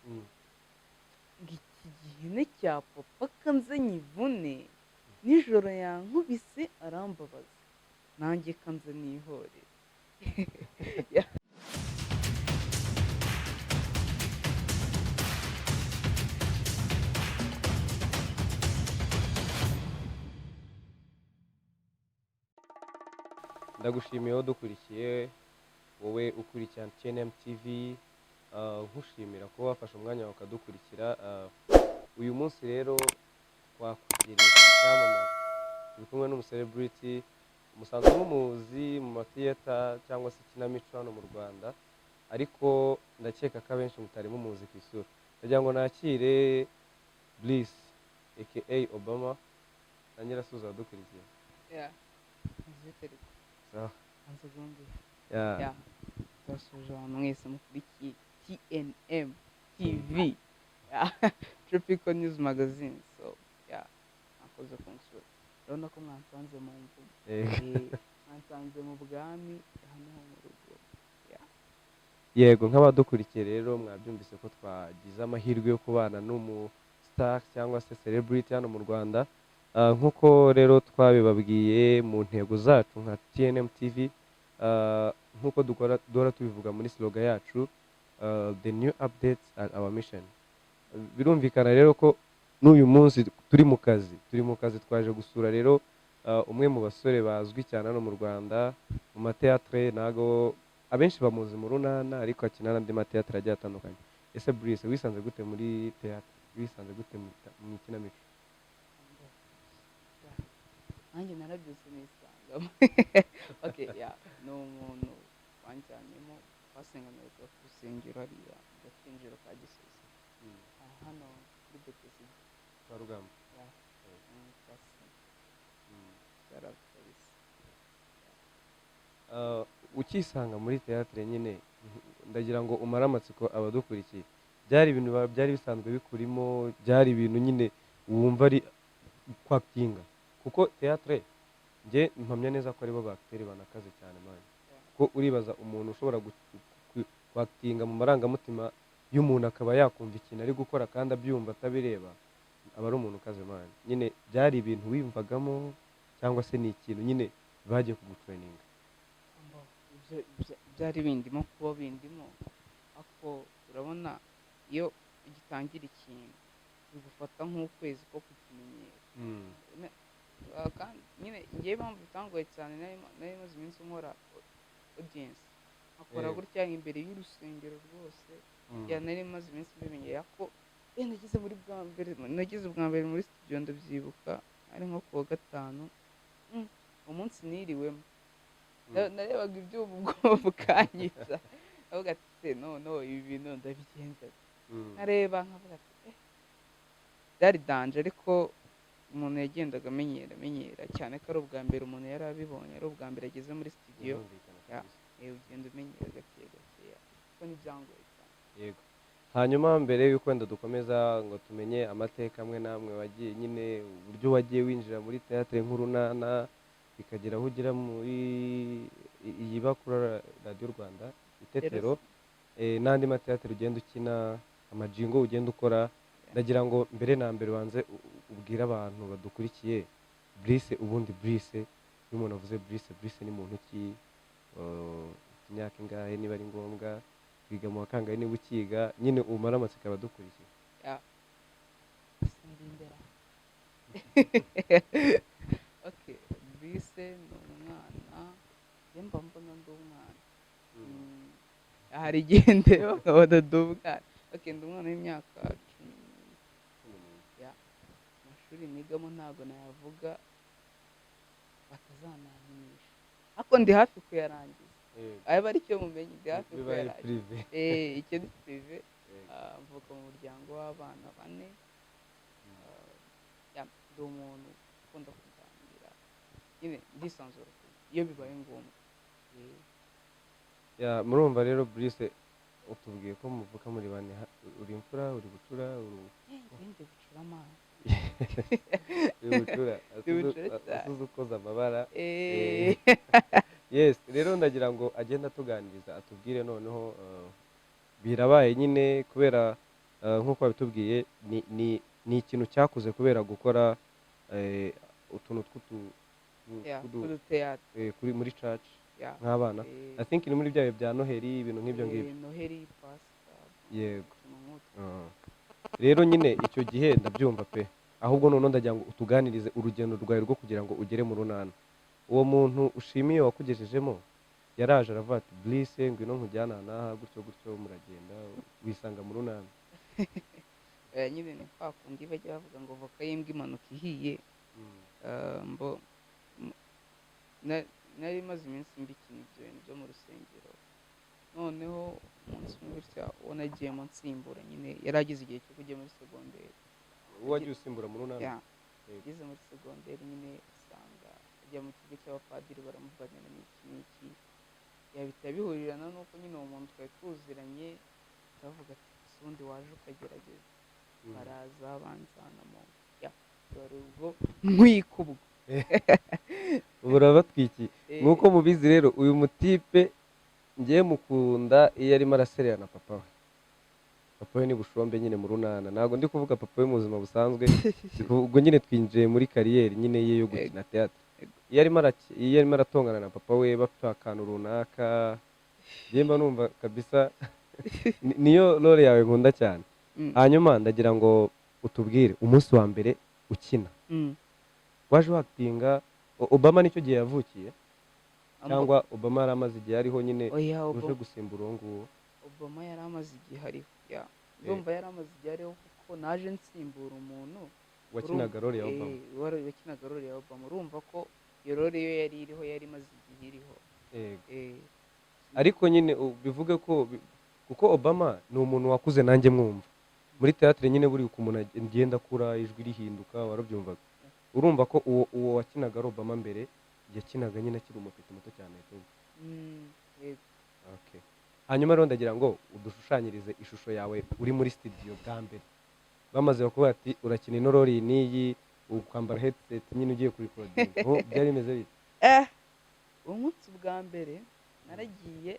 Mm. ngo iki gihene cya papa kanzanye ivune nijoro yankubise arambabaza nanjye kanze nihorere. Ya- Ndagushimiye wowe udukurikiye, wowe ukurikirana TNM TV, nkushimira kuba wafashe umwanya wawe ukadukurikira. Uyu munsi rero twakugereye ku cyamamare, turi kumwe n'umucelebrity musanzwe mumuzi mu mathiyeta cyangwa se ikinamico hano mu Rwanda, ariko ndakeka ko abenshi mutari mumuzi ku isura. Ndagira ngo nakire Bliss aka Obama, nanjye rasuza abadukurikiye. ya nziteri Sawa. anze ubundi Yeah. ya turasuje abantu mwese mukurikiye TNM TV ya Tropical News Magazine. So ya nakoze kunsura, urabona ko mwansanze mu mvugo, mwansanze mu bwami hano mu rugo. Yego, nk'abadukurikiye rero mwabyumvise ko twagize amahirwe yo kubana n'umustar cyangwa se celebrity hano mu Rwanda. Nk'uko rero twabibabwiye mu ntego zacu nka TNM TV, nk'uko duhora tubivuga muri slogan yacu, the new updates are our mission. Birumvikana rero ko n'uyu munsi turi mu kazi twaje gusura rero umwe mu basore bazwi cyane hano mu Rwanda mu mateatre. Nago abenshi bamuzi mu runana, ariko akina n'andi mateatre agiye atandukanye. Ese Brice, wisanze gute muri theatre? Wisanze gute mu ikinamico? nanjye narabyutse nisangamo. Okay, ya ni umuntu wanjyanyemo twasenganiraga ku rusengero hariya mu gakinjiro ka Gisozi hano kuri BTC Kwa Rugamba. ya kabisa. Ukisanga muri theatre nyine, ndagira ngo umare amatsiko abadukurikiye. Byari ibintu byari bisanzwe bikurimo, byari ibintu nyine wumva ari kwakitinga, kuko theatre nge mpamya neza ko aribo bakteri banakaze cyane manje. Ko uribaza umuntu ushobora kwakitinga mu marangamutima y'umuntu akaba yakumva ikintu ari gukora kandi abyumva atabireba, aba ari umuntu ukaze manje. Nyine byari ibintu wiyumvagamo cyangwa se ni ikintu nyine bagiye kugutraininga? Byari bindimo kuba bindimo, ariko urabona iyo ugitangira ikintu bigufata nk'ukwezi ko kukimenyera. Kandi nyine ngewe impamvu bitangoye cyane, nari maze iminsi nkora audience, akora gutya imbere y'urusengero rwose. Nari maze iminsi mbimenyera ko nageze bwa mbere muri studio, ndabyibuka ari nko kuwa gatanu. Umunsi niriwemo narebaga ibyuma ubwoba bukanyica, avuga ati se no ibi bintu ndabigenza nkareba nkavuga ati byari danje, ariko umuntu yagendaga amenyera cyane ko ari ubwa mbere umuntu yari abibonye, ari ubwa mbere ageze muri studio. Ugenda umenyera gake gakeya, kuko n'ibyangoye cyane. Yego. Hanyuma mbere y'uko wenda dukomeza ngo tumenye amateka amwe n'amwe wagiye nyine, uburyo wagiye winjira muri theatre nk'urunana bikagera aho ugera muri iyi bakura Radio Rwanda Itetero, n'andi mateatre ugenda ukina, amajingo ugenda ukora, ndagira ngo mbere na mbere wanze ubwire abantu badukurikiye Brice. Ubundi Brice, iyo umuntu avuze Brice ni muntu ki? Imyaka ingahe niba ari ngombwa? Wiga mu wakangahe niba ukiga? Nyine umara amatsiko abadukurikiye. Okay, Brice ni umwana, mba mbona ndi umwana, hari igihe ndeba nkabona ndi umwana. Okay, ndi umwana w'imyaka 10. Amashuri nigamo ntabwo nayavuga batazanahimisha, ariko ndi hafi kuyarangiza. Aba ari cyo mumenye, ndi hafi kuyarangiza. Icyo ni prive. Mvuka mu muryango w'abana 4. Ndi umuntu ukunda kuganira, nyine ndisanzura iyo bibaye ngombwa. Murumva rero Brice, utubwiye ko muvuka muri 4. Uri imfura, uri bucura? Ndi bucura amazi. Uri bucura asuze ukoza amabara. Yes, rero ndagira ngo agenda tuganiriza, atubwire noneho birabaye nyine kubera nk'uko babitubwiye ni ikintu cyakuze kubera gukora utuntu kuri muri church nk'abana. I think ni muri byayo bya noheli ibintu nk'ibyo ngibyo. noheli pasika Yego. utuntu nk'utwo. Rero nyine icyo gihe ndabyumva pe, ahubwo noneho ndagira ngo utuganirize urugendo rwawe rwo kugira ngo ugere mu runana. Uwo muntu ushimiye wakugejejemo yaraje aravuga ati Bliss ngwino nkujyana n'aha gutyo gutyo muragenda wisanga mu runana. nyine ni kwa kundi bajya bavuga ngo voka y'imbwa imanuka ihiye. mbo nari maze iminsi mbikina ibyo bintu byo mu rusengero, noneho umunsi umwe bitya uwo nagiyemo nsimbura nyine yari ageze igihe cyo kujya muri segonderi. Uwo wagiye usimbura mu runana? Ageze muri segonderi nyine usanga ajya mu kigo cy'abapadiri baramuvanira n'iki n'iki, yahita bihurirana n'uko nyine uwo muntu twari tuziranye aravuga ati ese ubundi waje ukagerageza, baraza banzanamo bari ubwo nkwikubwo. ubu urabatwikiye. Nk'uko mubizi rero uyu mutipe ngiye mukunda iyo arimo araserera na papa we. Papa we ni bushombe nyine mu runana, ntabwo ndi kuvuga papa we mu buzima busanzwe, ubwo nyine twinjiye muri kariyeri nyine ye yo gukina teatro. Iyo arimo aratongana na papa we bapfa akantu runaka, mba numva kabisa niyo role yawe nkunda cyane. Hanyuma ndagira ngo utubwire umunsi wa mbere ukina waje wakitinga. Obama nicyo gihe yavukiye cyangwa Obama yari amaze igihe ariho nyine uje gusimbura uwo nguwo? Obama yari amaze igihe ariho, ndumva yari amaze igihe ariho kuko naje nsimbura umuntu wakinaga role ya Obama. wakinaga role ya Obama, urumva ko iyo role yo yari iriho, yari imaze igihe iriho. Ariko nyine bivuge ko kuko Obama ni umuntu wakuze nanjye mwumva muri teatire nyine buri uko umuntu agenda akura ijwi rihinduka warabyumvaga. Urumva ko uwo wakinaga ari Obama mbere yakinaga nyine akiri umufite muto cyane. Okay. Hanyuma rero ndagira ngo udushushanyirize ishusho yawe uri muri studio bwa mbere, bamaze kuvuga ati urakina ino role n'iyi, ukambara headset nyine ugiye kuri recording. Byari bimeze bite? Uwo munsi bwa mbere naragiye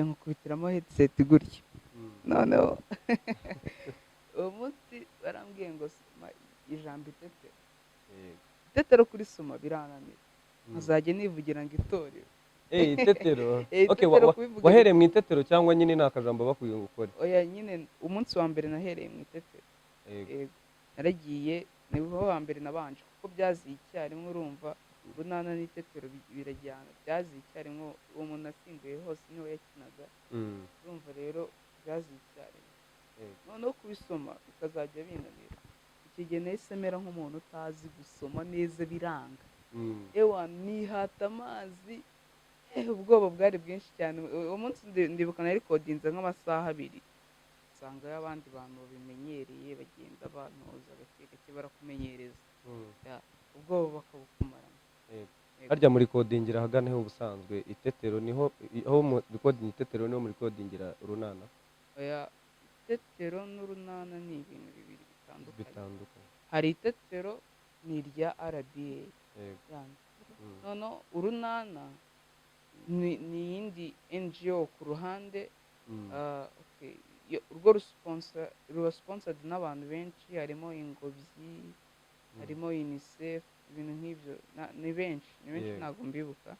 nkukubitiramo headset gutya. Noneho uwo munsi barambwiye ngo soma ijambo itetero. Itetero kuri soma birananira, nkazajya nivugira ngo itorero. Itetero. Okay, wahereye mu itetero cyangwa nyine ni akajambo bakwiye gukora? Oya, nyine umunsi wa mbere nahereye mu itetero. Naragiye niho wa mbere nabanje kuko byaziye icyarimwe, urumva urunana n'itetero birajyana, byaziye icyarimwe. Uwo muntu asimbuye hose niwe yakinaga, urumva rero byaziye icyarimwe. Noneho kubisoma bikazajya binanira. Icyo gihe nahise mera nk'umuntu utazi gusoma neza biranga. Nihata amazi, ubwoba bwari bwinshi cyane. Uwo munsi ndibuka narikodinze nk'amasaha 2, usanga abandi bantu babimenyereye bagenda bantoza gake gake barakumenyereza, ubwoba bakabukumarana. Harya muri kodingira hagana he ubusanzwe? Itetero niho aho mu recording itetero niho muri kodingira urunana? Oya, itetero n'urunana ni ibintu bibiri bitandukanye. Hari itetero ni irya RBA, noneho urunana ni iyindi NGO ku ruhande. Urwo ruba sponsored n'abantu benshi, harimo Ingobyi, harimo UNICEF, ibintu nk'ibyo. Ni benshi ntabwo mbibuka,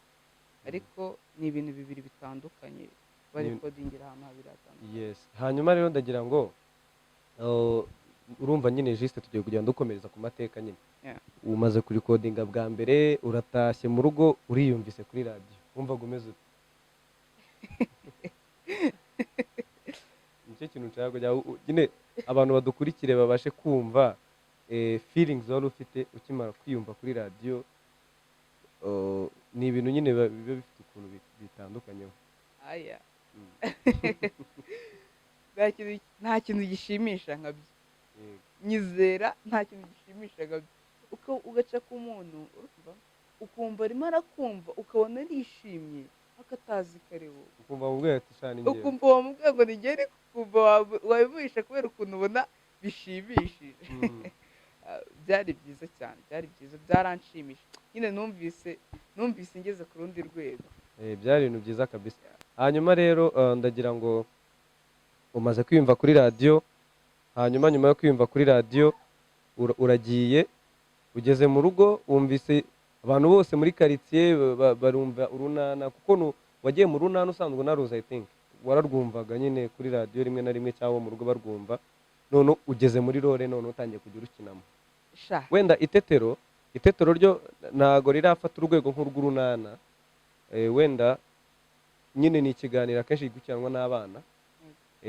ariko ni ibintu bibiri bitandukanye bari kodingira ahantu habiri hatandukanye. Hanyuma rero ndagira ngo urumva nyine juste tugiye kugenda dukomereza ku mateka nyine. Umaze kuri kodinga bwa mbere, uratashye mu rugo, uriyumvise kuri radio, wumvaga umeze ute? Nicyo kintu nshaka kugira nyine abantu badukurikire babashe kumva feelings wari ufite ukimara kwiyumva kuri radio. Ni ibintu nyine biba bifite ukuntu bitandukanyeho. Nta kintu gishimisha nkabyo, nyizera nta kintu gishimisha nkabyo. Ugaca ku muntu ukumva arimo arakumva, ukabona arishimye akatazi kareho, ukumva wamubwira ati shani ngewe, ukumva wamubwira ngo nigere, ukumva wabivugisha kubera ukuntu ubona bishimishije. byari byiza cyane, byari byiza, byaranshimishije nyine, numvise ngeze ku rundi rwego. byari ibintu byiza kabisa. Hanyuma rero ndagira ngo umaze kwiyumva kuri radiyo, hanyuma nyuma yo kwiyumva kuri radiyo uragiye ugeze mu rugo, wumvise abantu bose muri karitsiye barumva urunana, kuko wagiye mu runana usanzwe unaruzi, I think wararwumvaga nyine kuri radiyo rimwe na rimwe cyangwa mu rugo barwumva, none ugeze muri rore, none utangiye kujya urukinamo. sha Wenda itetero ryo ntago rirafata urwego nk'urw'urunana, wenda nyine ni ikiganiro akenshi gikurikiranwa n'abana,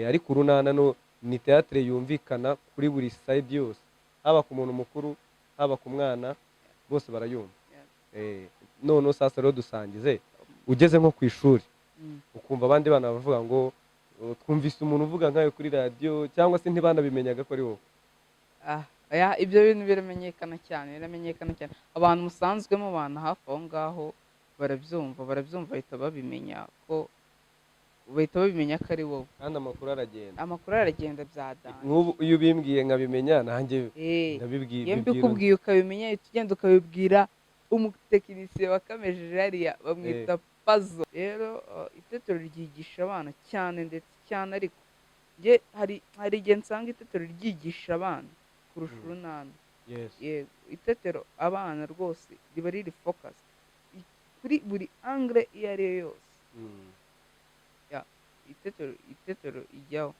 ariko urunana ni teatire yumvikana kuri buri side yose, haba ku muntu mukuru haba ku mwana, bose barayumva. None sasa rero dusangize, ugeze nko ku ishuri ukumva abandi bana bavuga ngo twumvise umuntu uvuga nkayo kuri radiyo, cyangwa se ntibanabimenyaga ko ari wowe. ibyo bintu biramenyekana cyane, abantu musanzwe mubana hafi aho ngaho barabyumva bahita babimenya ko ari wowe, kandi amakuru aragenda byadanje. nk'ubu iyo ubimbwiye nkabimenya, nanjye iyo mbikubwiye ukabimenya, uhita ugenda ukabibwira umutekinisiye wakamejeje hariya, bamwita pazo. Rero itetero ryigisha abana cyane, ndetse cyane, ariko hari igihe nsanga itetero ryigisha abana kurusha urunana. Yego, itetero abana rwose riba riri focus kuri buri angle iyo ari yo yose. Itetero ijyaho,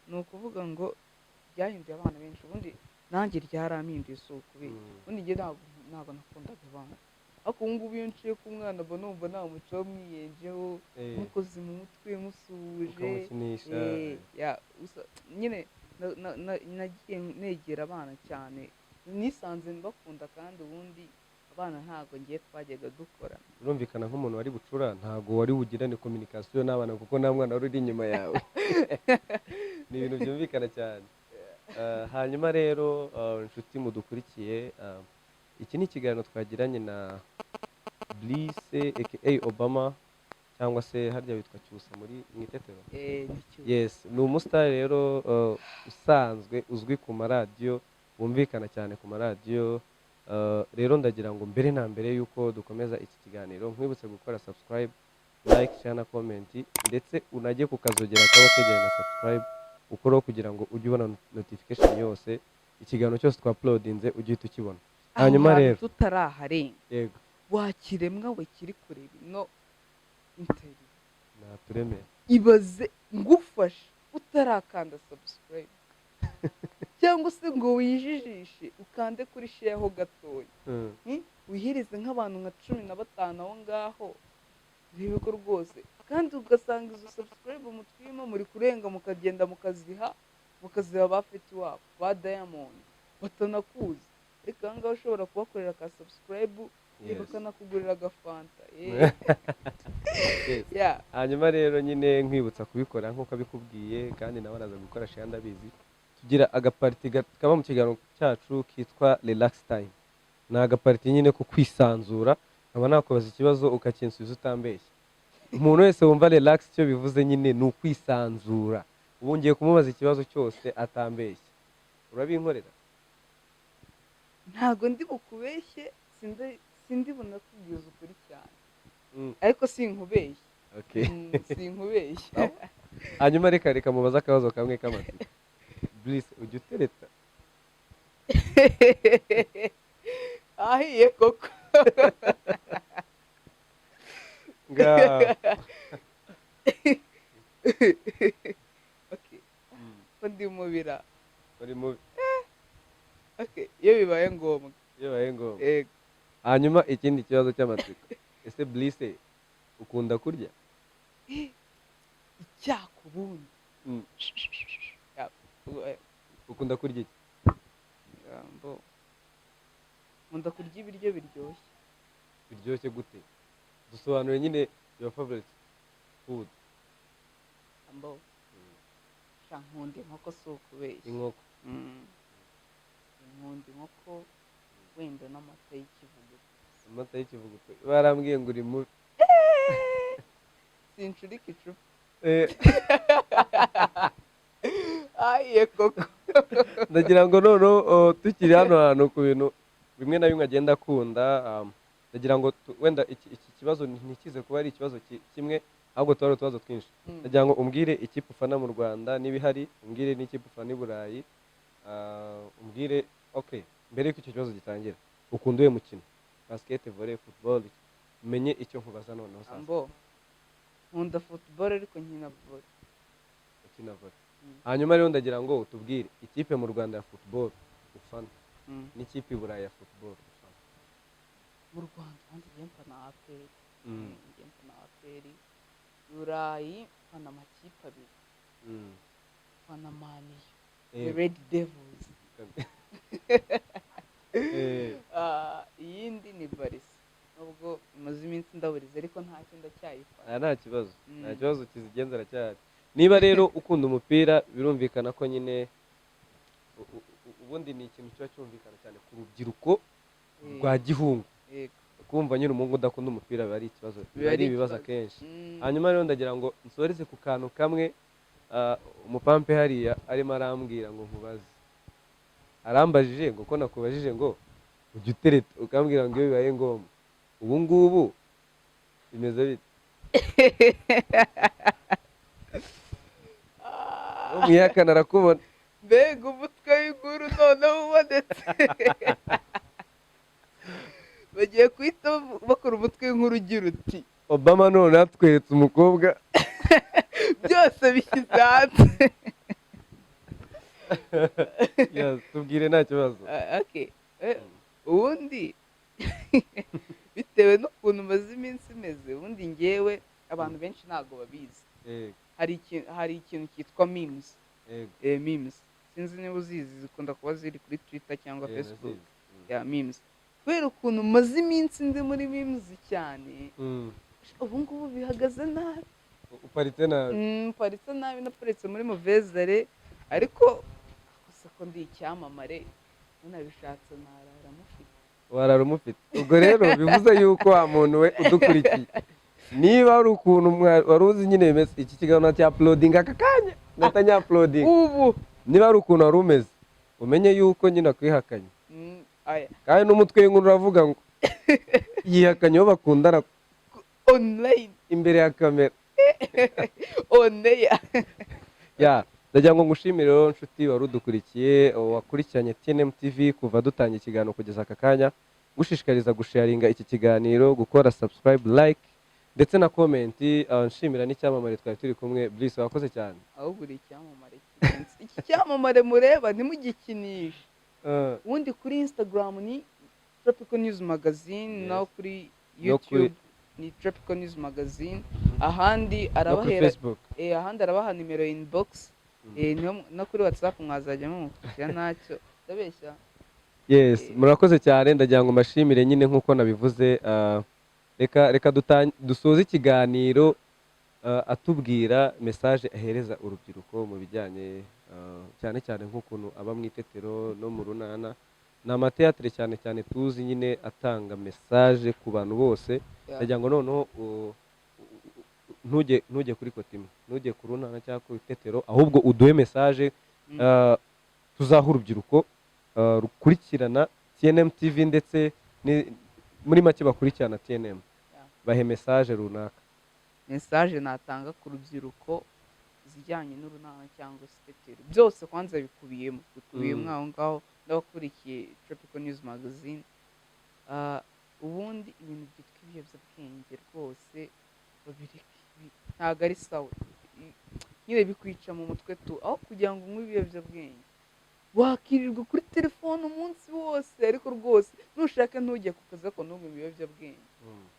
ni ukuvuga ngo ryahinduye abana benshi. Ubundi nanjye ryarampinduye, si ukubera ubundi njye ntabwo nakundaga abana, ariko ubu ngubu iyo nciye ku mwana mba numva nta muco wamwiyenjeho, mukoze mu mutwe, musuhuje, nyine nagiye negera abana cyane, nisanze mbakunda, kandi ubundi abana ntabwo ngiye twajyaga dukorana. Urumvikana nk'umuntu wari bucura, ntabwo wari bugirane communication n'abana, kuko nta mwana wari uri inyuma yawe. Ni ibintu byumvikana cyane. Hanyuma rero inshuti mudukurikiye, iki ni ikiganiro twagiranye na Blice aka Obama, cyangwa se harya witwa Cyusa muri Itetero. Yes, ni umusitari rero usanzwe uzwi ku maradiyo, wumvikana cyane ku maradiyo. Rero ndagira ngo mbere na mbere yuko dukomeza iki kiganiro, nkwibutse gukora subscribe, like, share na comment, ndetse unajye ku kazogera kaba kegeranye na subscribe ukora, kugira ngo ujye ubona notification yose ikiganiro cyose twa-uploadinze ujye uhita ukibona. Hanyuma rero tutaraharenga, yego, wakiremwa we kiri kureba ino interview, naturemeye, ibaze ngufashe utarakanda subscribe cyangwa se ngo wijijishe ukande kuri share ho gatoya, wihirize nk'abantu nka 15 aho ngaho, urebe ko rwose, kandi ugasanga izo subscribe mutwima muri kurenga, mukagenda mukaziha ba Feti wabo, ba Diamond batanakuzi, ariko aha ngaho ushobora kubakorera ka subscribe, bakanakugurira agafanta. Hanyuma rero nyine nkwibutsa kubikora nk'uko abikubwiye, kandi nawe araza gukora share, ndabizi. Tugira agapariti kaba mu kiganiro cyacu kitwa relax time. Ni agapariti nyine ko kwisanzura, nkaba nakubaza ikibazo ukakinsubiza utambeshye. Umuntu wese wumva relax icyo bivuze nyine ni ukwisanzura. Ubu ngiye kumubaza ikibazo cyose atambeshye, urabinkorera? Ntago ndi bukubeshye, sindi bunakubwiza ukuri cyane, ariko sinkubeshye. Sinkubeshye. Hanyuma reka mubaza akabazo kamwe k'amatsiko. Blice, ujya utereta? Ahiye koko. Ko ndi mubira. Uri mubi? Iyo bibaye ngombwa. Hanyuma ikindi kibazo cy'amatsiko, ese Blice ukunda kurya? Icyakubundi. Ukunda kurya iki? Nkunda kurya ibiryo biryoshye. Biryoshye gute? Dusobanure nyine your favorite food. Nkunda inkoko, si ukubeshya. Inkoko? Nkunda inkoko, wenda n'amata y'ikivuguto. Amata y'ikivuguto? Barambwiye ngo uri mubi. Sinshurika icupa. Ahiye koko. ndagira ngo noneho tukiri hano hantu ku bintu bimwe na bimwe agenda akunda, ndagira ngo wenda iki kibazo ntikize kuba ari ikibazo kimwe, ahubwo tuba ari utubazo twinshi. ndagira ngo umbwire ikipe ufana mu Rwanda niba ihari, umbwire n'ikipe ufana i Burayi, umbwire okay, mbere y'uko icyo kibazo gitangira, ukunda uwe mukino, basket, volley, football, umenye icyo nkubaza noneho sasa. Nkunda football ariko nkina volley. Ukina volley. Hanyuma rero ndagira ngo utubwire ikipe mu Rwanda ya football ufana n'ikipe i Burayi ya football ufana. Mu Rwanda kandi njye mfana APR. Njye mfana APR. Burayi mfana amakipe abiri. Mfana Man U, the Red Devils. Iyindi ni Barca. Nubwo imaze iminsi ndaburiza ariko ntacyo ndacyayifana. Nta kibazo, nta kibazo kizigenzera cyane. Niba rero ukunda umupira birumvikana ko nyine ubundi ni ikintu kiba cyumvikana cyane ku rubyiruko rwa gihungu. Kumva nyine umuhungu udakunda umupira biba ari ikibazo, biba ari ibibazo akenshi. Hanyuma rero ndagira ngo nsoreze ku kantu kamwe, umupampe hariya arimo arambwira ngo nkubaze, arambajije ngo ko nakubajije ngo ujye utereta, ukambwira ngo iyo bibaye ngombwa ubu ngubu bimeze bite? Umwihakana arakubona. Mbega umutwe w'inkuru noneho ubonetse. Bagiye guhita bakora umutwe w'inkuru ugira uti Obama none atweretse umukobwa byose bishyize hanze. tubwire nta kibazo. Ubundi bitewe n'ukuntu umaze iminsi imeze, ubundi ngewe abantu benshi ntabwo babizi, hari ikintu cyitwa memes. Memes sinzi niba uzizi, zikunda kuba ziri kuri Twitter cyangwa Facebook. Memes kubera ukuntu umaze iminsi ndi muri memes cyane, ubu ngubu bihagaze nabi. Uparitse nabi? Uparitse nabi, naparitse muri Muvezere, ariko gusa ko ndi icyamamare nabishatse narara mufite. Warara umufite. Ubwo rero bivuze yuko wa muntu we udukurikiye, niba ari ukuntu wari uzi nyine bimeze, iki kiganiro cya uploading aka kanya natanya uploading ubu, niba ari ukuntu wari umeze umenye yuko nyine akwihakanye. Kandi n'umutwe w'inkuru uravuga ngo yihakanye uwo bakundana online imbere ya kamera. Ndagira ngo ngushimire rero nshuti wari udukurikiye, wakurikiranye TNM TV kuva dutangira ikiganiro kugeza aka kanya, gushishikariza gusharinga iki kiganiro, gukora subscribe, like ndetse na comment. Nshimira n'icyamamare twari turi kumwe, Bliss wakoze cyane. Ahubwo uri icyamamare kirenze iki cyamamare mureba ntimugikinishe. Ubundi kuri Instagram ni Tropical News Magazine, naho kuri YouTube ni Tropical News Magazine, ahandi arabahera ahandi arabaha nimero inbox, no kuri WhatsApp mwazajya mumufasha ntacyo ndabeshya. Murakoze cyane, ndagira ngo mbashimire nyine nkuko nabivuze. Reka dusoze ikiganiro atubwira message ahereza urubyiruko mu bijyanye cyane cyane nk'ukuntu aba mu Itetero no mu Runana, ni amateatire cyane cyane tuzi nyine atanga message ku bantu bose. Ndagira ngo noneho ntujye kuri Kotima, ntujye ku Runana cyangwa ku Itetero, ahubwo uduhe message tuzaha urubyiruko rukurikirana TNM TV ndetse muri make bakurikirana TNM, bahe message runaka. Message natanga ku rubyiruko zijyanye n'Urunana cyangwa Itetero, byose kwanza bikubiyemo aho ngaho n'abakurikiye Tropical News Magazine. Ubundi ibintu byitwa ibiyobyabwenge rwose babireke, ntabwo ari sawa, nyine bikwica mu mutwe aho kugira ngo unywe ibiyobyabwenge wakirirwa kuri telefone umunsi wose, ariko rwose nushaka ntujye ku kazi ko n'ubwo ibiyobyabwenge.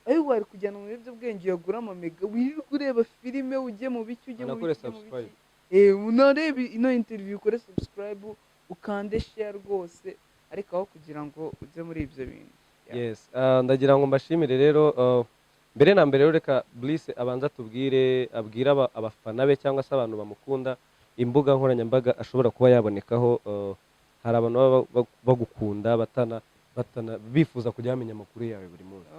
Ayo wari kujyana mu biyobyabwenge yagura amamega, wirirwa ureba filime, ujye mu biki, ujye mu biki, unarebe ino interview, ukore subscribe, ukande share rwose, ariko aho kugira ngo ujye muri ibyo bintu. Ndagira ngo mbashimire rero. Mbere na mbere reka Bliss abanza abwire abafana be cyangwa se abantu bamukunda imbuga nkoranyambaga ashobora kuba yabonekaho. Hari abantu baba bagukunda bifuza kujya bamenya amakuru yawe buri munsi.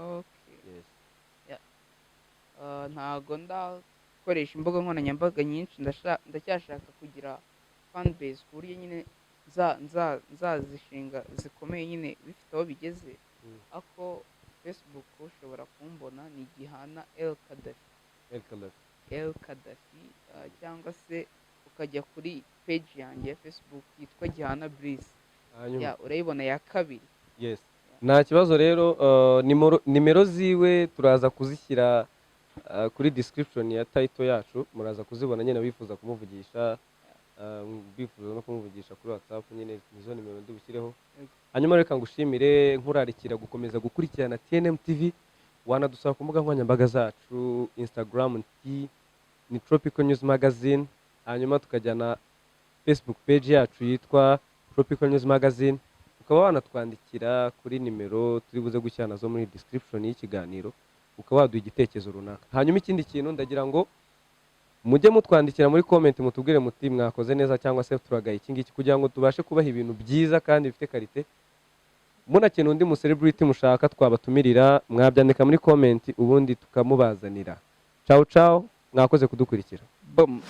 Ntago ndakoresha imbuga nkoranyambaga nyinshi, ndacyashaka kugira fan base ku buryo nyine nzazishinga zikomeye nyine bifite aho bigeze. Ako Facebook ushobora kumbona ni Gihana El Kadafi. El Kadafi, cyangwa se ukajya kuri page yanjye ya Facebook yitwa Gihana Breeze. hanyuma Urayibona ya kabiri. yes nta kibazo rero, nimero ziwe turaza kuzishyira kuri description ya title yacu, muraza kuzibona nyine bifuza kumuvugisha, bifuza no kumuvugisha kuri WhatsApp, nyine nizo nimero ndi bushyireho. Hanyuma reka ngushimire nkurarikira gukomeza gukurikirana TNM TV, wanadusaba ku mbuga nkoranyambaga zacu Instagram ni Tropical News Magazine, hanyuma tukajyana Facebook page yacu yitwa Tropical News Magazine, ukaba wanatwandikira kuri nimero turi buze gushyira nazo muri description y'ikiganiro, ukaba waduha igitekerezo runaka. Hanyuma ikindi kintu ndagira ngo mujye mutwandikira muri comment mutubwire muti mwakoze neza cyangwa se turagaye iki ngiki, kugira ngo tubashe kubaha ibintu byiza kandi bifite karite. Munakeneye undi mu celebrity mushaka twabatumirira, mwabyandika muri comment ubundi tukamubazanira. Ciao ciao, mwakoze kudukurikira. Boom.